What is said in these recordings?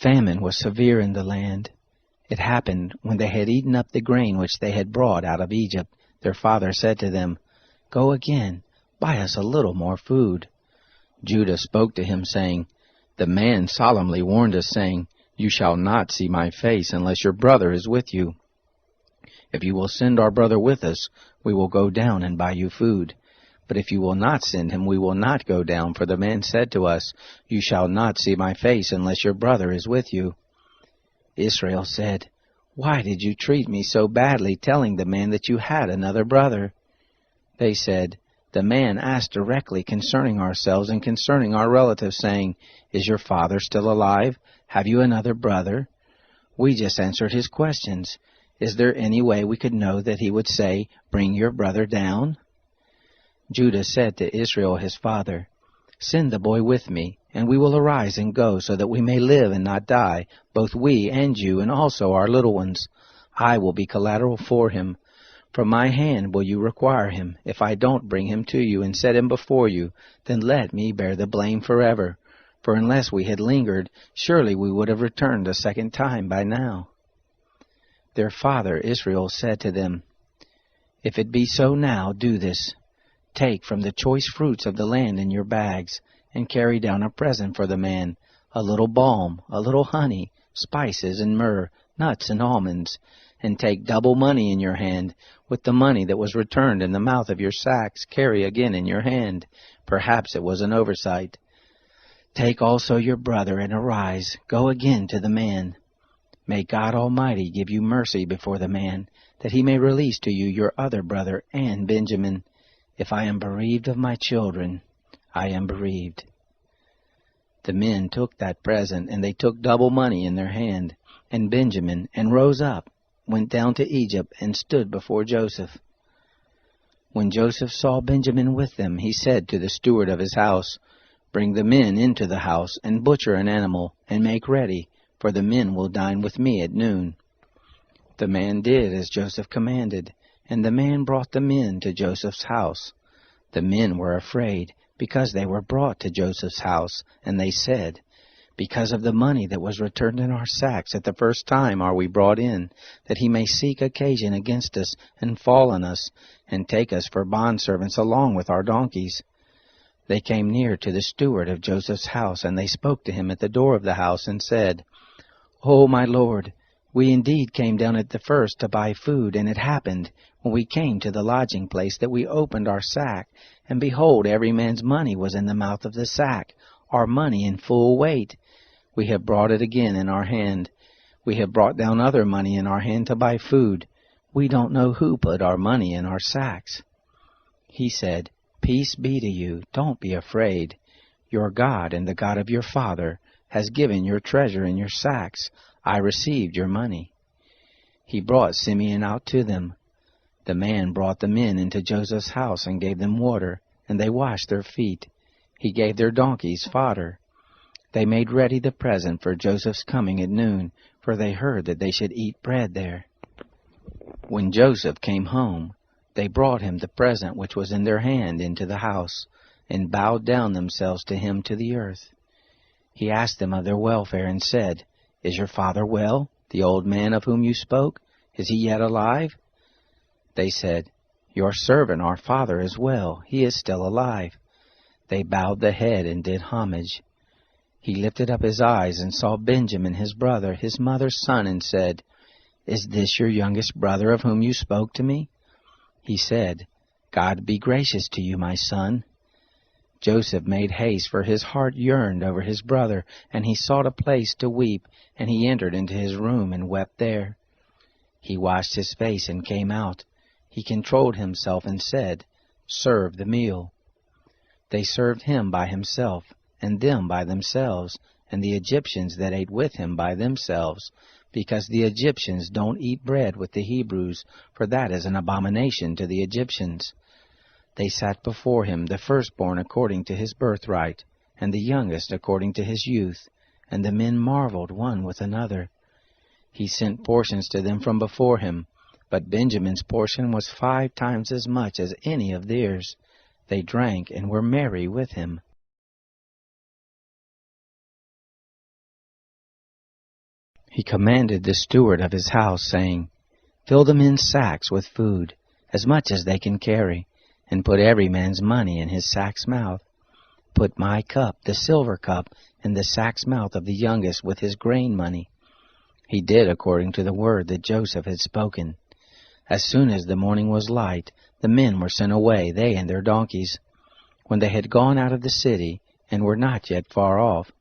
Famine was severe in the land. It happened, when they had eaten up the grain which they had brought out of Egypt, their father said to them, "Go again, buy us a little more food." Judah spoke to him, saying, "The man solemnly warned us, saying, 'You shall not see my face unless your brother is with you.' If you will send our brother with us, we will go down and buy you food. But if you will not send him, we will not go down, for the man said to us, 'You shall not see my face unless your brother is with you.'" Israel said, "Why did you treat me so badly, telling the man that you had another brother?" They said, "The man asked directly concerning ourselves and concerning our relatives, saying, 'Is your father still alive? Have you another brother?' We just answered his questions. Is there any way we could know that he would say, 'Bring your brother down'?" Judah said to Israel his father, "Send the boy with me, and we will arise and go, so that we may live and not die, both we and you, and also our little ones. I will be collateral for him. From my hand will you require him. If I don't bring him to you and set him before you, then let me bear the blame forever. For unless we had lingered, surely we would have returned a second time by now." Their father Israel said to them, "If it be so now, do this. Take from the choice fruits of the land in your bags, and carry down a present for the man, a little balm, a little honey, spices and myrrh, nuts and almonds. And take double money in your hand. With the money that was returned in the mouth of your sacks, carry again in your hand. Perhaps it was an oversight. Take also your brother, and arise, go again to the man. May God Almighty give you mercy before the man, that he may release to you your other brother and Benjamin. If I am bereaved of my children, I am bereaved." The men took that present, and they took double money in their hand, and Benjamin, and rose up, went down to Egypt, and stood before Joseph. When Joseph saw Benjamin with them, he said to the steward of his house, "Bring the men into the house, and butcher an animal, and make ready, for the men will dine with me at noon." The man did as Joseph commanded, and the man brought the men to Joseph's house. The men were afraid, because they were brought to Joseph's house, and they said, "Because of the money that was returned in our sacks at the first time are we brought in, that he may seek occasion against us, and fall on us, and take us for bondservants along with our donkeys." They came near to the steward of Joseph's house, and they spoke to him at the door of the house, and said, "O my lord, we indeed came down at the first to buy food, and it happened, when we came to the lodging place, that we opened our sack, and behold, every man's money was in the mouth of the sack, our money in full weight. We have brought it again in our hand. We have brought down other money in our hand to buy food. We don't know who put our money in our sacks." He said, "Peace be to you, don't be afraid. Your God and the God of your father has given your treasure in your sacks. I received your money." He brought Simeon out to them. The man brought the men into Joseph's house and gave them water, and they washed their feet. He gave their donkeys fodder. They made ready the present for Joseph's coming at noon, for they heard that they should eat bread there. When Joseph came home, they brought him the present which was in their hand into the house, and bowed down themselves to him to the earth. He asked them of their welfare, and said, "Is your father well, the old man of whom you spoke? Is he yet alive?" They said, "Your servant, our father, is well. He is still alive." They bowed the head and did homage. He lifted up his eyes and saw Benjamin his brother, his mother's son, and said, "Is this your youngest brother of whom you spoke to me?" He said, "God be gracious to you, my son." Joseph made haste, for his heart yearned over his brother, and he sought a place to weep, and he entered into his room and wept there. He washed his face and came out. He controlled himself and said, "Serve the meal." They served him by himself, and them by themselves, and the Egyptians that ate with him by themselves, because the Egyptians don't eat bread with the Hebrews, for that is an abomination to the Egyptians. They sat before him, the firstborn according to his birthright, and the youngest according to his youth, and the men marveled one with another. He sent portions to them from before him, but Benjamin's portion was 5 times as much as any of theirs. They drank and were merry with him. He commanded the steward of his house, saying, Fill the men's sacks with food, as much as they can carry, and put every man's money in his sack's mouth. Put my cup, the silver cup, in the sack's mouth of the youngest with his grain money. He did according to the word that Joseph had spoken. As soon as the morning was light, the men were sent away, they and their donkeys. When they had gone out of the city, and were not yet far off,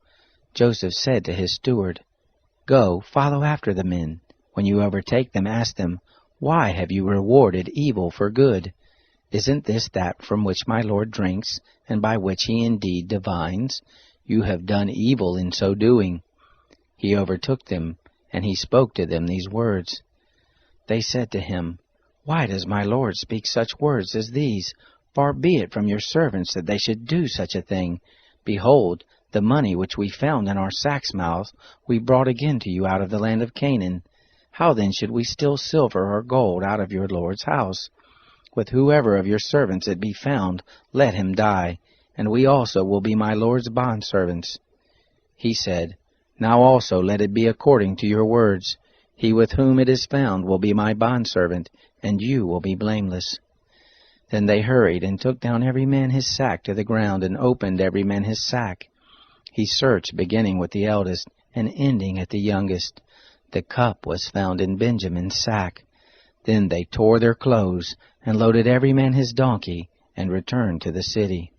Joseph said to his steward, Go, follow after the men. When you overtake them, ask them, Why have you rewarded evil for good? Isn't this that from which my Lord drinks, and by which he indeed divines? You have done evil in so doing. He overtook them, and he spoke to them these words. They said to him, Why does my Lord speak such words as these? Far be it from your servants that they should do such a thing. Behold, the money which we found in our sacks' mouths we brought again to you out of the land of Canaan. How then should we steal silver or gold out of your Lord's house? With whoever of your servants it be found, let him die, and we also will be my Lord's bondservants. He said, Now also let it be according to your words. He with whom it is found will be my bondservant, and you will be blameless. Then they hurried, and took down every man his sack to the ground, and opened every man his sack. He searched, beginning with the eldest, and ending at the youngest. The cup was found in Benjamin's sack. Then they tore their clothes, and loaded every man his donkey, and returned to the city.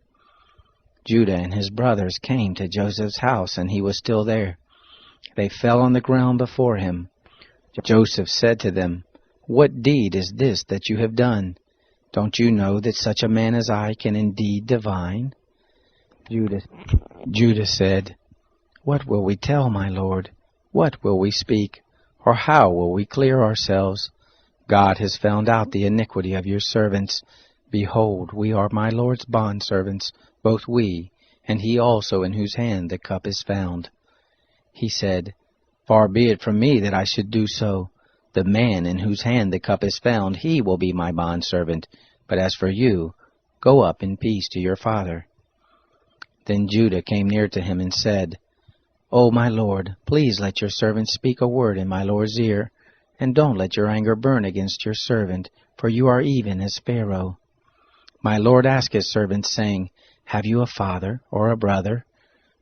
Judah and his brothers came to Joseph's house, and he was still there. They fell on the ground before him. Joseph said to them, What deed is this that you have done? Don't you know that such a man as I can indeed divine? Judah said, What will we tell, my lord? What will we speak? Or how will we clear ourselves? God has found out the iniquity of your servants. Behold, we are my Lord's bondservants, both we, and he also in whose hand the cup is found. He said, Far be it from me that I should do so. The man in whose hand the cup is found, he will be my bondservant. But as for you, go up in peace to your father. Then Judah came near to him and said, O my lord, please let your servant speak a word in my lord's ear, and don't let your anger burn against your servant, for you are even as Pharaoh. My lord asked his servants, saying, Have you a father or a brother?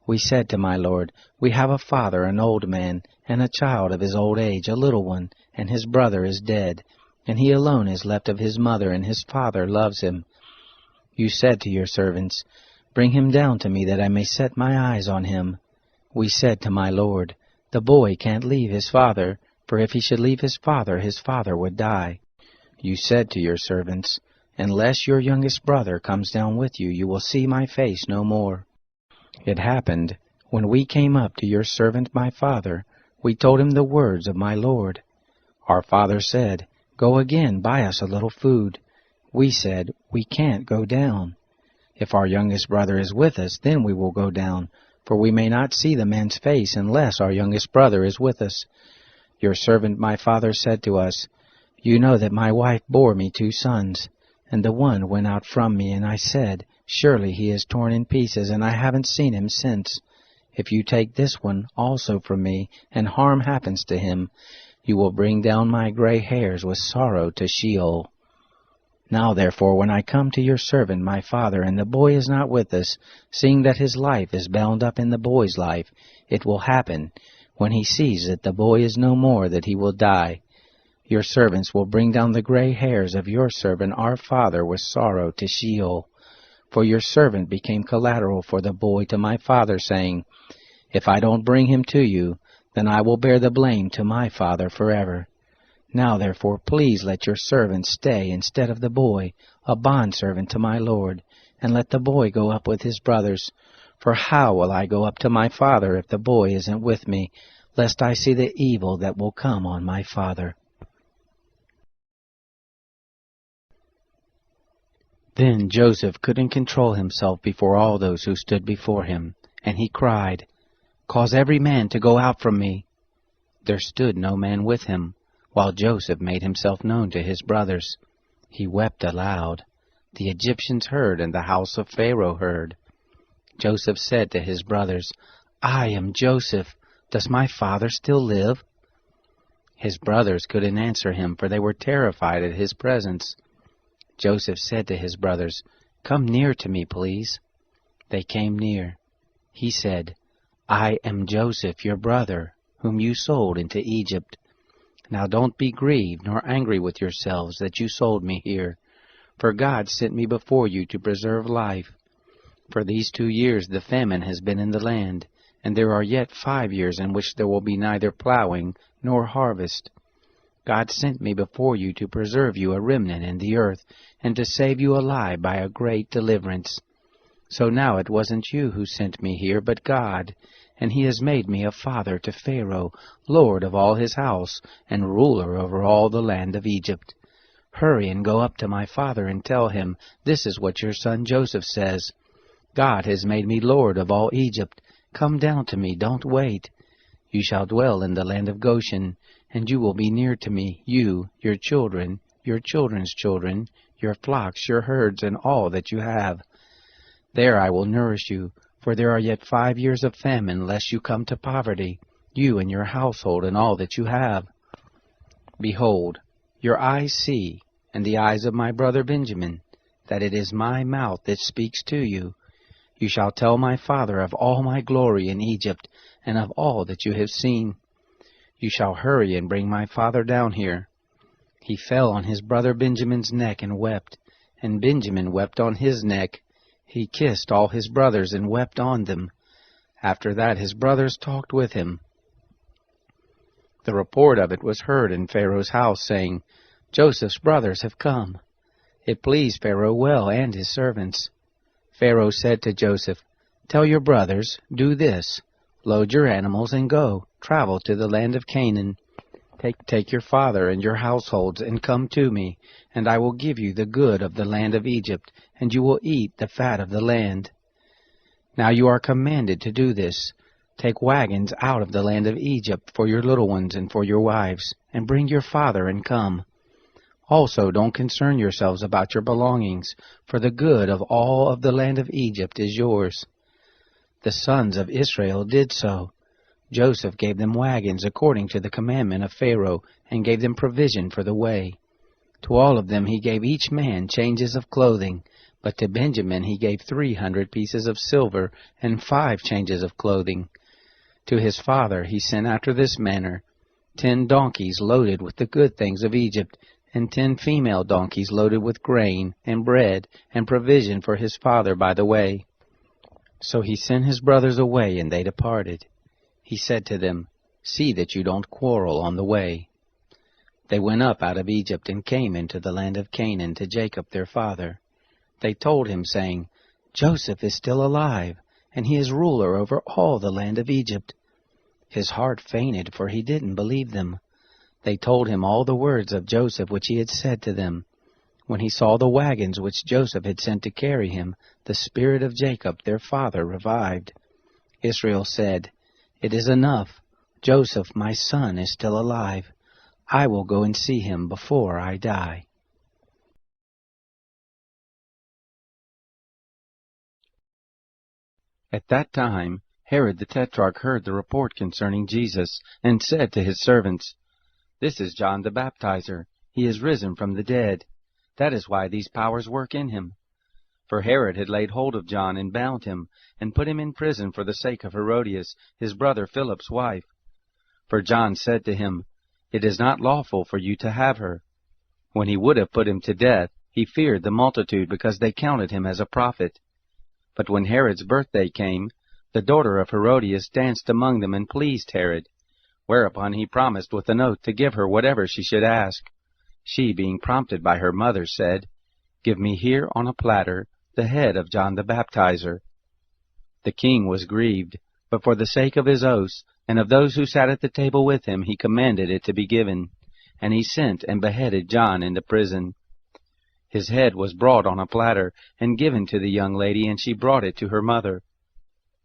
We said to my lord, We have a father, an old man, and a child of his old age, a little one, and his brother is dead, and he alone is left of his mother, and his father loves him. You said to your servants, Bring him down to me, that I may set my eyes on him. We said to my lord, The boy can't leave his father, for if he should leave his father would die. You said to your servants, Unless your youngest brother comes down with you, you will see my face no more. It happened, when we came up to your servant my father, we told him the words of my lord. Our father said, Go again, buy us a little food. We said, We can't go down. If our youngest brother is with us, then we will go down, for we may not see the man's face unless our youngest brother is with us. Your servant my father said to us, You know that my wife bore me 2 sons, and the one went out from me, and I said, Surely he is torn in pieces, and I haven't seen him since. If you take this one also from me, and harm happens to him, you will bring down my gray hairs with sorrow to Sheol. Now therefore, when I come to your servant my father, and the boy is not with us, seeing that his life is bound up in the boy's life, it will happen, when he sees that the boy is no more, that he will die. Your servants will bring down the gray hairs of your servant our father with sorrow to Sheol. For your servant became collateral for the boy to my father, saying, If I don't bring him to you, then I will bear the blame to my father forever. Now therefore please let your servant stay instead of the boy, a bondservant to my lord, and let the boy go up with his brothers. For how will I go up to my father if the boy isn't with me, lest I see the evil that will come on my father? Then Joseph couldn't control himself before all those who stood before him, and he cried, Cause every man to go out from me. There stood no man with him, while Joseph made himself known to his brothers. He wept aloud. The Egyptians heard, and the house of Pharaoh heard. Joseph said to his brothers, I am Joseph. Does my father still live? His brothers couldn't answer him, for they were terrified at his presence. Joseph said to his brothers, "Come near to me, please." They came near. He said, "I am Joseph, your brother, whom you sold into Egypt. Now don't be grieved nor angry with yourselves that you sold me here, for God sent me before you to preserve life. For these 2 years the famine has been in the land, and there are yet 5 years in which there will be neither plowing nor harvest. God sent me before you to preserve you a remnant in the earth, and to save you alive by a great deliverance. So now it wasn't you who sent me here, but God, and He has made me a father to Pharaoh, lord of all his house, and ruler over all the land of Egypt. Hurry and go up to my father and tell him, 'This is what your son Joseph says. God has made me lord of all Egypt. Come down to me, don't wait. You shall dwell in the land of Goshen, and you will be near to me, you, your children, your children's children, your flocks, your herds, and all that you have. There I will nourish you, for there are yet 5 years of famine, lest you come to poverty, you and your household and all that you have. Behold, your eyes see, and the eyes of my brother Benjamin, that it is my mouth that speaks to you. You shall tell my father of all my glory in Egypt, and of all that you have seen. You shall hurry and bring my father down here.' He fell on his brother Benjamin's neck and wept, and Benjamin wept on his neck. He kissed all his brothers and wept on them. After that his brothers talked with him. The report of it was heard in Pharaoh's house, saying, 'Joseph's brothers have come.' It pleased Pharaoh well and his servants. Pharaoh said to Joseph, 'Tell your brothers, do this. Load your animals and go, travel to the land of Canaan. Take your father and your households and come to me, and I will give you the good of the land of Egypt, and you will eat the fat of the land. Now you are commanded to do this. Take wagons out of the land of Egypt for your little ones and for your wives, and bring your father and come. Also don't concern yourselves about your belongings, for the good of all of the land of Egypt is yours.' The sons of Israel did so. Joseph gave them wagons according to the commandment of Pharaoh, and gave them provision for the way. To all of them he gave each man changes of clothing, but to Benjamin he gave 300 pieces of silver and 5 changes of clothing. To his father he sent after this manner: 10 donkeys loaded with the good things of Egypt, and 10 female donkeys loaded with grain and bread and provision for his father by the way. So he sent his brothers away, and they departed. He said to them, 'See that you don't quarrel on the way.' They went up out of Egypt and came into the land of Canaan to Jacob their father. They told him, saying, 'Joseph is still alive, and he is ruler over all the land of Egypt.' His heart fainted, for he didn't believe them. They told him all the words of Joseph which he had said to them. When he saw the wagons which Joseph had sent to carry him, the spirit of Jacob their father revived. Israel said, 'It is enough. Joseph, my son, is still alive. I will go and see him before I die.'" At that time Herod the Tetrarch heard the report concerning Jesus, and said to his servants, "This is John the Baptizer. He is risen from the dead. That is why these powers work in him." For Herod had laid hold of John and bound him, and put him in prison for the sake of Herodias, his brother Philip's wife. For John said to him, "It is not lawful for you to have her." When he would have put him to death, he feared the multitude, because they counted him as a prophet. But when Herod's birthday came, the daughter of Herodias danced among them and pleased Herod, whereupon he promised with an oath to give her whatever she should ask. She, being prompted by her mother, said, "Give me here on a platter the head of John the Baptizer." The king was grieved, but for the sake of his oaths, and of those who sat at the table with him, he commanded it to be given. And he sent and beheaded John in the prison. His head was brought on a platter, and given to the young lady, and she brought it to her mother.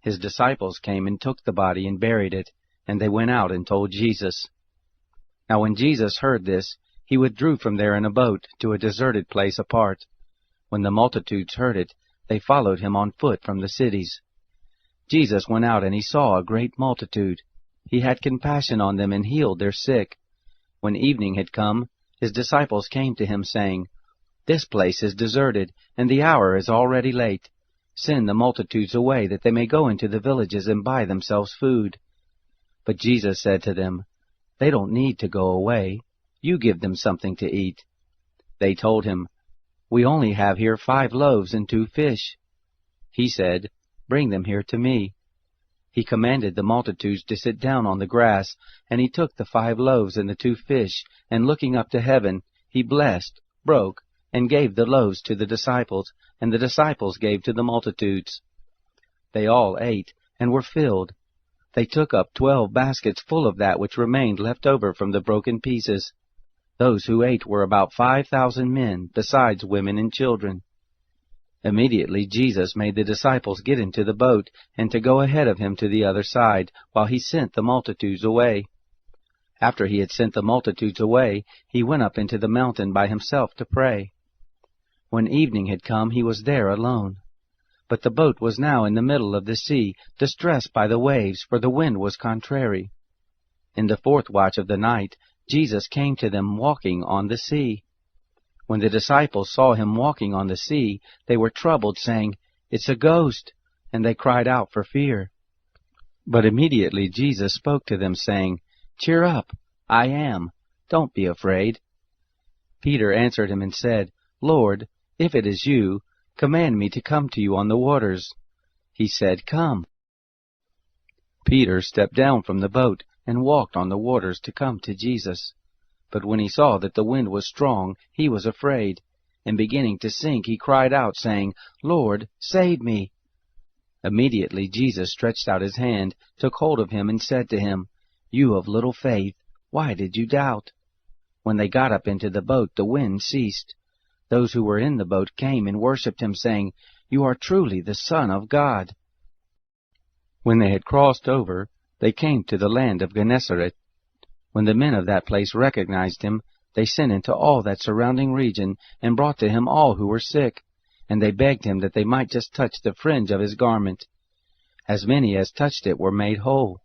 His disciples came and took the body and buried it, and they went out and told Jesus. Now when Jesus heard this, he withdrew from there in a boat to a deserted place apart. When the multitudes heard it, they followed him on foot from the cities. Jesus went out, and he saw a great multitude. He had compassion on them and healed their sick. When evening had come, his disciples came to him, saying, "This place is deserted, and the hour is already late. Send the multitudes away, that they may go into the villages and buy themselves food." But Jesus said to them, "They don't need to go away. You give them something to eat." They told him, "We only have here 5 loaves and 2 fish." He said, "Bring them here to me." He commanded the multitudes to sit down on the grass, and he took the 5 loaves and the 2 fish, and looking up to heaven, he blessed, broke, and gave the loaves to the disciples, and the disciples gave to the multitudes. They all ate, and were filled. They took up 12 baskets full of that which remained left over from the broken pieces. Those who ate were about 5,000 men, besides women and children. Immediately Jesus made the disciples get into the boat, and to go ahead of him to the other side, while he sent the multitudes away. After he had sent the multitudes away, he went up into the mountain by himself to pray. When evening had come, he was there alone. But the boat was now in the middle of the sea, distressed by the waves, for the wind was contrary. In the 4th watch of the night, Jesus came to them walking on the sea. When the disciples saw him walking on the sea, they were troubled, saying, "It's a ghost," and they cried out for fear. But immediately Jesus spoke to them, saying, "Cheer up, I am. Don't be afraid." Peter answered him and said, "Lord, if it is you, command me to come to you on the waters." He said, "Come." Peter stepped down from the boat and walked on the waters to come to Jesus. But when he saw that the wind was strong, he was afraid, and beginning to sink, he cried out, saying, "Lord, save me." Immediately Jesus stretched out his hand, took hold of him, and said to him, "You of little faith, why did you doubt?" When they got up into the boat, the wind ceased. Those who were in the boat came and worshipped him, saying, "You are truly the Son of God." When they had crossed over, they came to the land of Gennesaret. When the men of that place recognized him, they sent into all that surrounding region, and brought to him all who were sick, and they begged him that they might just touch the fringe of his garment. As many as touched it were made whole.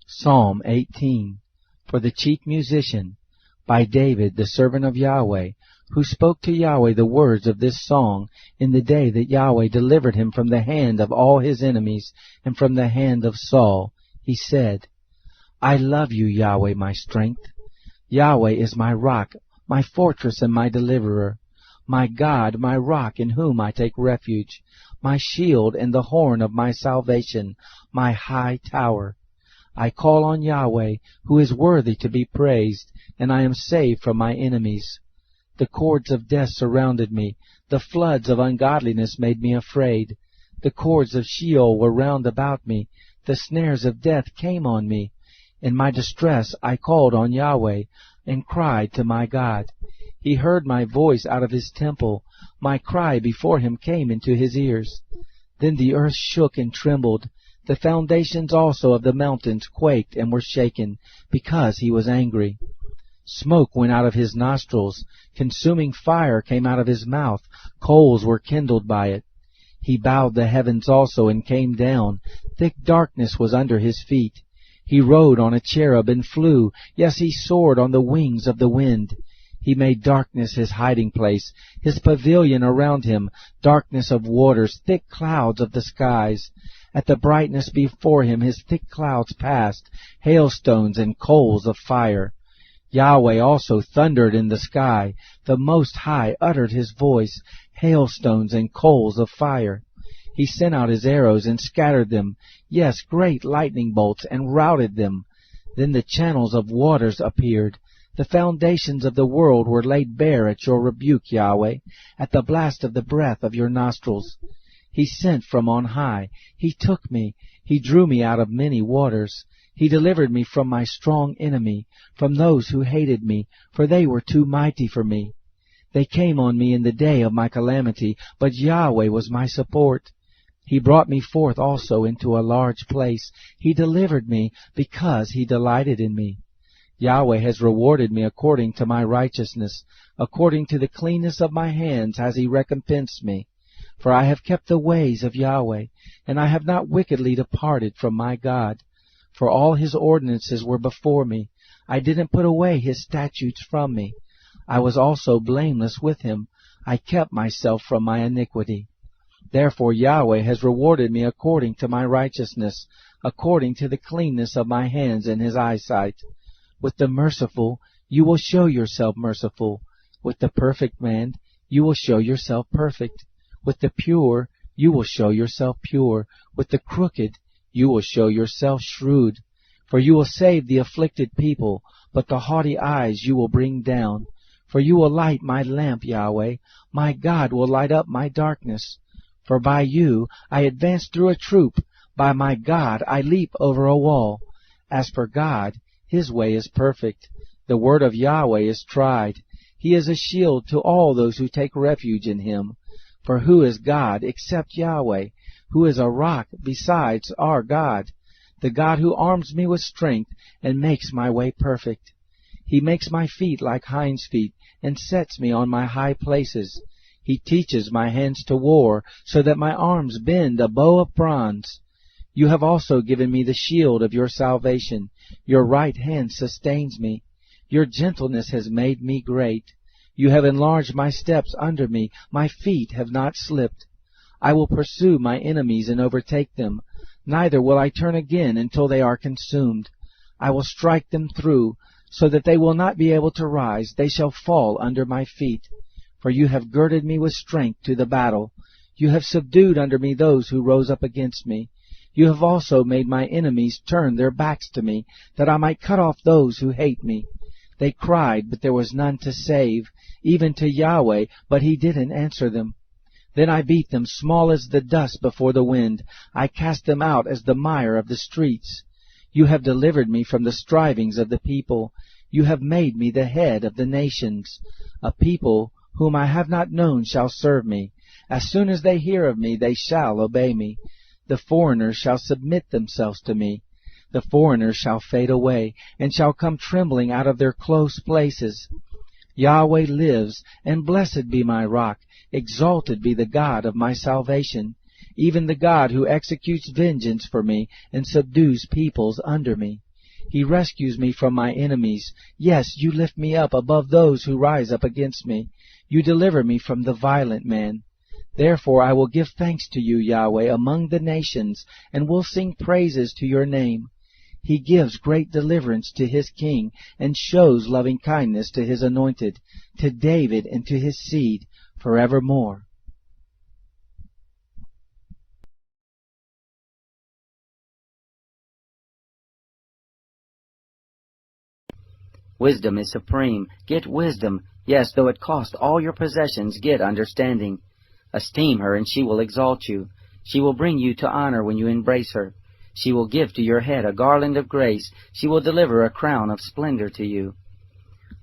Psalm 18. For the chief musician, by David, the servant of Yahweh, who spoke to Yahweh the words of this song in the day that Yahweh delivered him from the hand of all his enemies and from the hand of Saul. He said, I love you, Yahweh, my strength. Yahweh is my rock, my fortress and my deliverer, my God, my rock in whom I take refuge, my shield and the horn of my salvation, my high tower. I call on Yahweh, who is worthy to be praised, and I am saved from my enemies. The cords of death surrounded me. The floods of ungodliness made me afraid. The cords of Sheol were round about me. The snares of death came on me. In my distress I called on Yahweh, and cried to my God. He heard my voice out of his temple. My cry before him came into his ears. Then the earth shook and trembled. The foundations also of the mountains quaked and were shaken, because he was angry. Smoke went out of his nostrils. Consuming fire came out of his mouth. Coals were kindled by it. He bowed the heavens also and came down. Thick darkness was under his feet. He rode on a cherub and flew. Yes, he soared on the wings of the wind. He made darkness his hiding place, his pavilion around him, darkness of waters, thick clouds of the skies. At the brightness before him his thick clouds passed, hailstones and coals of fire. Yahweh also thundered in the sky. The Most High uttered his voice, hailstones and coals of fire. He sent out his arrows and scattered them, yes, great lightning bolts, and routed them. Then the channels of waters appeared. The foundations of the world were laid bare at your rebuke, Yahweh, at the blast of the breath of your nostrils. He sent from on high. He took me. He drew me out of many waters. He delivered me from my strong enemy, from those who hated me, for they were too mighty for me. They came on me in the day of my calamity, but Yahweh was my support. He brought me forth also into a large place. He delivered me, because he delighted in me. Yahweh has rewarded me according to my righteousness. According to the cleanness of my hands has he recompensed me. For I have kept the ways of Yahweh, and I have not wickedly departed from my God. For all his ordinances were before me. I didn't put away his statutes from me. I was also blameless with him. I kept myself from my iniquity. Therefore Yahweh has rewarded me according to my righteousness, according to the cleanness of my hands in his eyesight. With the merciful you will show yourself merciful. With the perfect man you will show yourself perfect. With the pure you will show yourself pure. With the crooked you will show yourself shrewd. For you will save the afflicted people, but the haughty eyes you will bring down. For you will light my lamp, Yahweh. My God will light up my darkness. For by you I advance through a troop. By my God I leap over a wall. As for God, his way is perfect. The word of Yahweh is tried. He is a shield to all those who take refuge in him. For who is God except Yahweh? Who is a rock besides our God? The God who arms me with strength and makes my way perfect. He makes my feet like hinds' feet and sets me on my high places. He teaches my hands to war so that my arms bend a bow of bronze. You have also given me the shield of your salvation. Your right hand sustains me. Your gentleness has made me great. You have enlarged my steps under me. My feet have not slipped. I will pursue my enemies and overtake them. Neither will I turn again until they are consumed. I will strike them through, so that they will not be able to rise. They shall fall under my feet. For you have girded me with strength to the battle. You have subdued under me those who rose up against me. You have also made my enemies turn their backs to me, that I might cut off those who hate me. They cried, but there was none to save, even to Yahweh, but he didn't answer them. Then I beat them small as the dust before the wind. I cast them out as the mire of the streets. You have delivered me from the strivings of the people. You have made me the head of the nations. A people whom I have not known shall serve me. As soon as they hear of me, they shall obey me. The foreigners shall submit themselves to me. The foreigners shall fade away, and shall come trembling out of their close places. Yahweh lives, and blessed be my rock. Exalted be the God of my salvation, even the God who executes vengeance for me and subdues peoples under me. He rescues me from my enemies. Yes, you lift me up above those who rise up against me. You deliver me from the violent man. Therefore I will give thanks to you, Yahweh, among the nations, and will sing praises to your name. He gives great deliverance to his king, and shows loving kindness to his anointed, to David and to his seed forevermore. Wisdom is supreme. Get wisdom. Yes, though it cost all your possessions, get understanding. Esteem her, and she will exalt you. She will bring you to honor when you embrace her. She will give to your head a garland of grace. She will deliver a crown of splendor to you.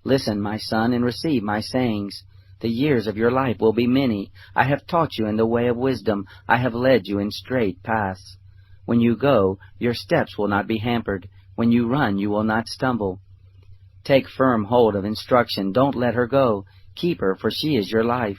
Listen, my son, and receive my sayings. The years of your life will be many. I have taught you in the way of wisdom. I have led you in straight paths. When you go, your steps will not be hampered. When you run, you will not stumble. Take firm hold of instruction. Don't let her go. Keep her, for she is your life.